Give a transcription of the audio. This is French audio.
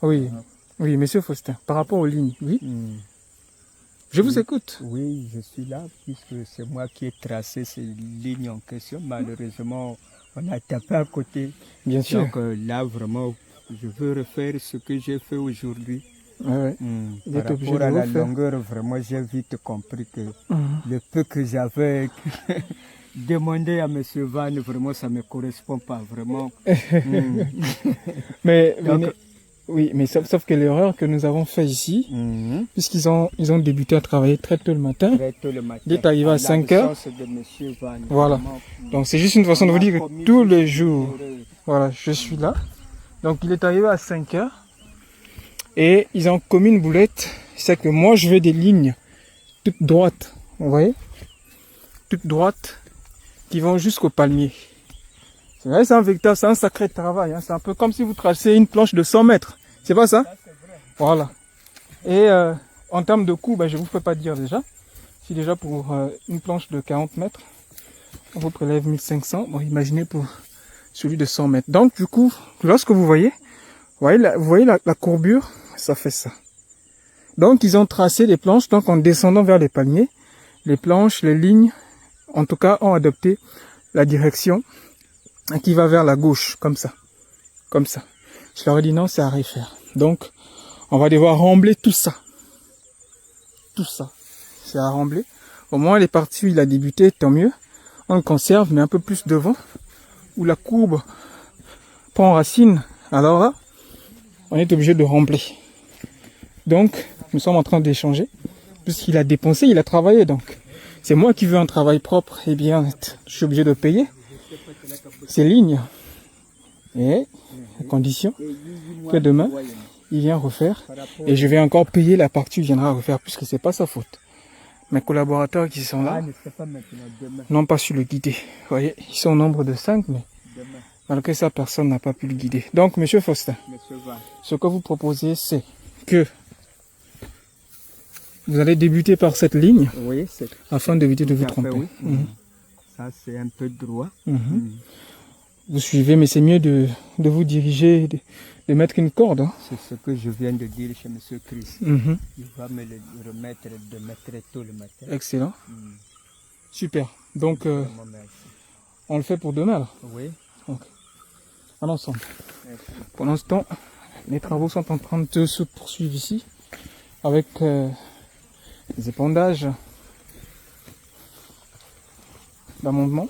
Oui, oui, monsieur Faustin, par rapport aux lignes, oui. Je vous écoute. Oui, je suis là puisque c'est moi qui ai tracé ces lignes en question. Malheureusement, on a tapé à côté. Bien sûr. Donc là, vraiment, je veux refaire ce que j'ai fait aujourd'hui. Ouais. Par rapport à la longueur, vraiment, j'ai vite compris que le peu que j'avais demandé à M. Van, vraiment, ça ne me correspond pas, vraiment. Mais, oui, mais sauf que l'erreur que nous avons fait ici, puisqu'ils ont débuté à travailler très tôt le matin, il est arrivé à 5 heures. Voilà. Donc c'est juste une façon de vous dire que tous les jours, voilà, je suis là. Donc il est arrivé à 5 heures. Et ils ont commis une boulette, c'est que moi je veux des lignes toutes droites, vous voyez, toutes droites, qui vont jusqu'au palmier. C'est vrai, c'est un vecteur, c'est un sacré travail, hein. C'est un peu comme si vous tracez une planche de 100 mètres, c'est pas ça? Voilà. Et en termes de coût, je ne vous peux pas dire déjà. Si déjà pour une planche de 40 mètres, on vous prélève 1500, bon imaginez pour celui de 100 mètres. Donc du coup, lorsque vous voyez la courbure, ça fait ça. Donc ils ont tracé les planches, donc en descendant vers les palmiers, les planches, les lignes, en tout cas ont adopté la direction qui va vers la gauche, comme ça. Comme ça. Je leur ai dit non, c'est à refaire. Donc on va devoir rembler tout ça. Tout ça. C'est à rembler. Au moins les parties où il a débuté, tant mieux. On le conserve, mais un peu plus devant, où la courbe prend racine. Alors là, on est obligé de rembler. Donc, nous sommes en train d'échanger. Puisqu'il a dépensé, il a travaillé. Donc, c'est moi qui veux un travail propre et bien. Je suis obligé de payer ces lignes. Et à condition que demain, il vient refaire. Et je vais encore payer la partie où il viendra refaire, puisque c'est pas sa faute. Mes collaborateurs qui sont là n'ont pas su le guider. Vous voyez, ils sont au nombre de 5, mais malgré ça, personne n'a pas pu le guider. Donc, monsieur Faustin, ce que vous proposez, c'est que vous allez débuter par cette ligne, afin d'éviter de vous tromper. Ça, c'est un peu droit. Vous suivez, mais c'est mieux de vous diriger, de mettre une corde. Hein. C'est ce que je viens de dire chez M. Chris. Il va me le remettre demain très tôt le matin. Excellent. Super. Donc, on le fait pour demain, là? Oui. Okay. Allons ensemble. Pendant ce temps, les travaux sont en train de se poursuivre ici, avec les épandages d'amendements.